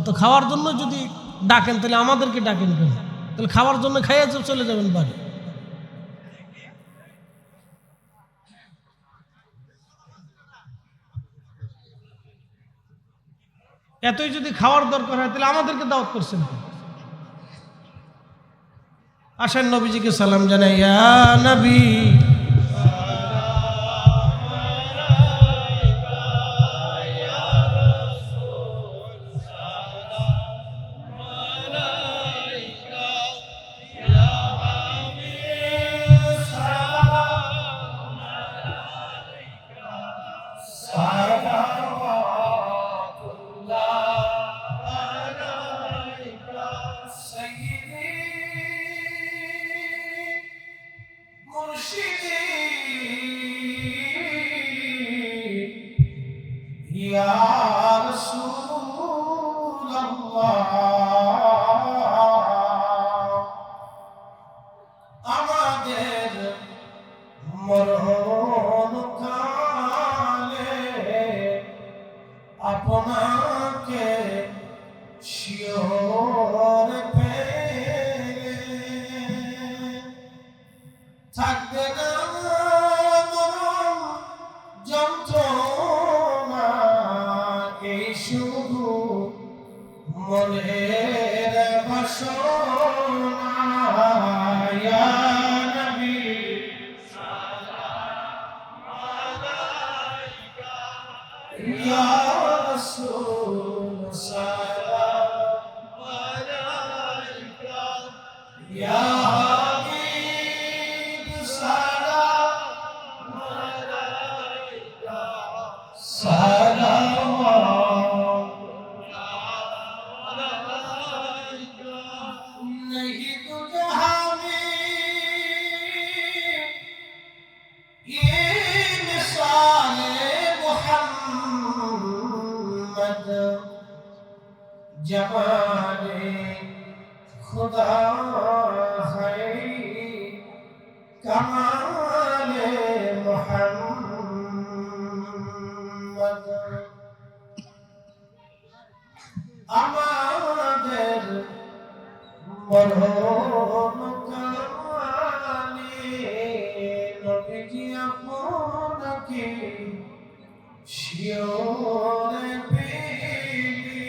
তো খাওয়ার জন্য যদি ডাকেন তাহলে আমাদেরকে ডাকেন কেন? তাহলে খাওয়ার জন্য খাইয়ে চলে যাবেন বাড়ি। এতই যদি খাওয়ার দরকার হয় তাহলে আমাদেরকে দাওয়াত করছেন কেন? আসেন নবীজিকে সালাম জানাই। ইয়া নবী আমাদের মরণকালে আপনাকে শিওর পেলে থাকবে না মরণ যন্ত্রণা, এই শুধু মনের বাসনা। ইয়া নবী ইয়া রাসূল সালাম আলাইকা, ইয়া হাবিব সালাম আলাইকা, সালাম আলাইকা। नहीं तो जहां में ये मिसाल मोहम्मद, जमाने खुदा है कमाले मोहम्मद। আমাদের মরণকালে নবীজি আপনাকে শিওরে পেলে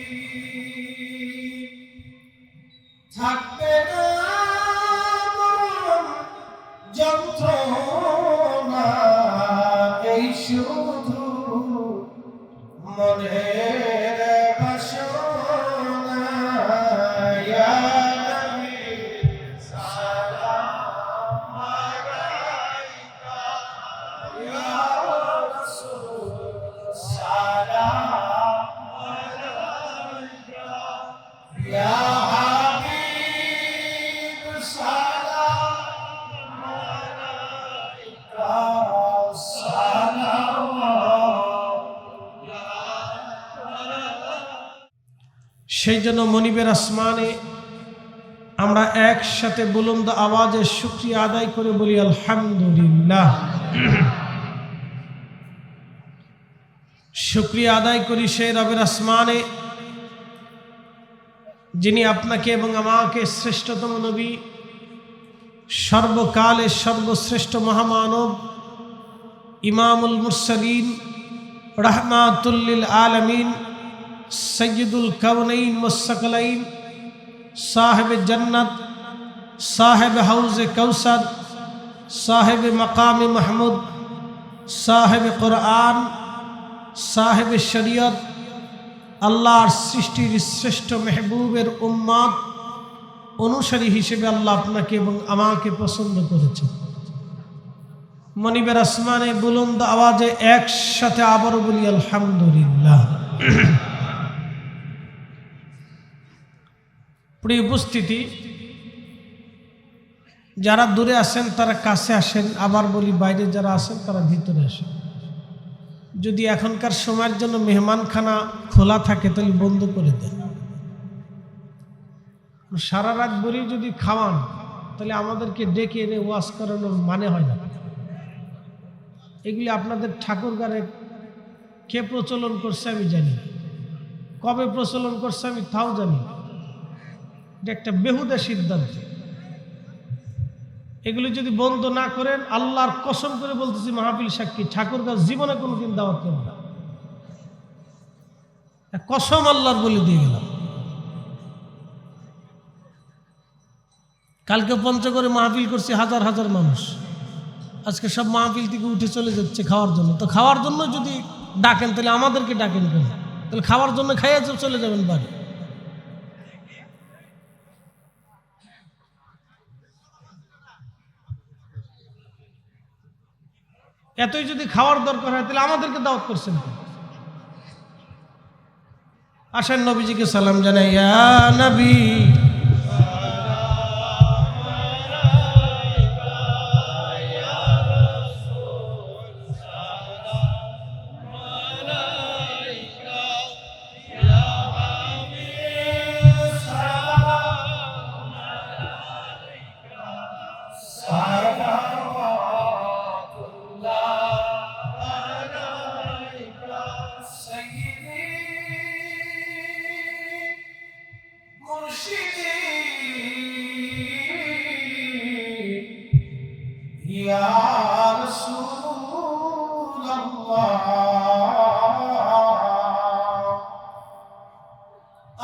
থাকবে না মরণ যন্ত্রণা, এই শুধু মনের বাসনা। ইয়া নবী সালাম আলাইকা, ইয়া রাসূল সালাম আলাইকা, ইয়া হাবিব সালাম আলাইকা, সালাম। সেই জন্য মনিবের আসমানে আমরা একসাথে বুলন্দ আওয়াজে শুকরিয়া আদায় করে বলি আলহামদুলিল্লাহ। শুকরিয়া আদায় করি সেই রবের আসমানে যিনি আপনাকে এবং আমাকে শ্রেষ্ঠতম নবী, সর্বকালের সর্বশ্রেষ্ঠ মহামানব, ইমামুল মুরসালিন, রাহমাতুল লিল আলামিন, সৈয়দুল কাউনাইন ওয়াস-সাকলাইন, সাহেব জান্নাত, সাহেব হাউজে কাউসার, সাহেব মাকামে মাহমুদ, সাহেব কোরআন, সাহেব শরীয়ত, আল্লাহর সৃষ্টির শ্রেষ্ঠ মেহবুবের উম্মত অনুসারী হিসেবে আল্লাহ আপনাকে এবং আমাকে পছন্দ করেছেন। মনিবের আসমানে বুলন্দ আওয়াজে একসাথে আবারও বলি আলহামদুলিল্লাহ। প্রিয় উপস্থিতি, যারা দূরে আছেন তারা কাছে আসেন, আবার বলি বাইরে যারা আছেন তারা ভিতরে আসেন। যদি এখনকার সময়ের জন্য মেহমানখানা খোলা থাকে তাহলে বন্ধ করে দেন। সারা রাত ভরি যদি খাওয়ান তাহলে আমাদেরকে ডেকে এনে ওয়াজ করানোর মানে হয় না। এগুলি আপনাদের ঠাকুরগারে কে প্রচলন করছে আমি জানি। কবে প্রচলন করছে আমি তাও জানি না। এটা একটা বেহুদা সিদ্ধান্ত। এগুলো যদি বন্ধ না করেন, আল্লাহর কসম করে বলতেছি, মাহফিল সাক্ষী, ঠাকুরগাঁও জীবনে কোনোদিন দাওয়াত করবে না। কসম আল্লাহর বলে দিয়ে গেলাম। কালকে পঞ্চগড়ে মাহফিল করছি, হাজার হাজার মানুষ। আজকে সব মাহফিল থেকে উঠে চলে যাচ্ছে খাওয়ার জন্য। তো খাওয়ার জন্য যদি ডাকেন তাহলে আমাদেরকে ডাকেন কেন? তাহলে খাওয়ার জন্য খাইয়ে চলে যাবেন বাড়ি। এতই যদি খাওয়ার দরকার হয় তাহলে আমাদেরকে দাওয়াত করছেন কেন? আসেন নবীজিকে সালাম জানাই। ইয়া নবী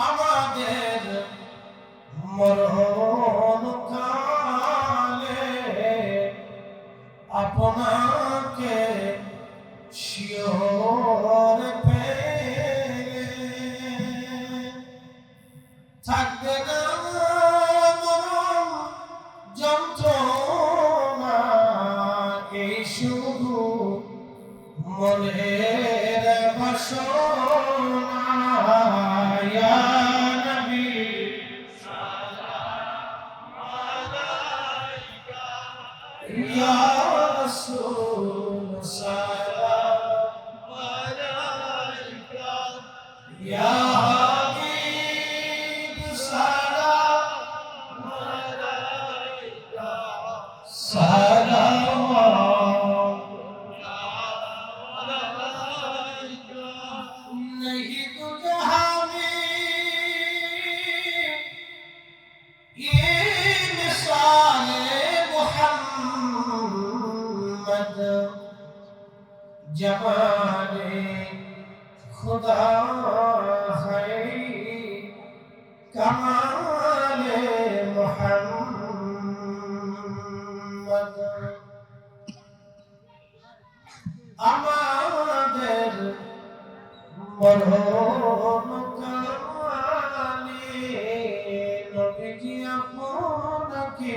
আমাদের মরণ কালে আপনাকে শিওর পেলে থাকবে না মরণ যন্ত্রণা, এই শুধু মনের বাসনা। ইয়া নবী ইয়া রাসূল সালাম আলাইকা, ইয়া হাবিব সালাম আলাইকা, সালাম আলাইকা। नहीं तो जहां में ये मिसाले मोहम्मद, जमाने खुदा है कमाले मोहम्मद। আমাদের মরণ কালে নবীজি আপনাকে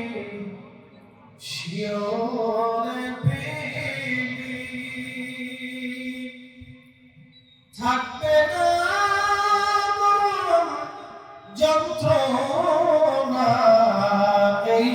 শিওর পেলে থাকবে না মরণ যন্ত্রণা, এই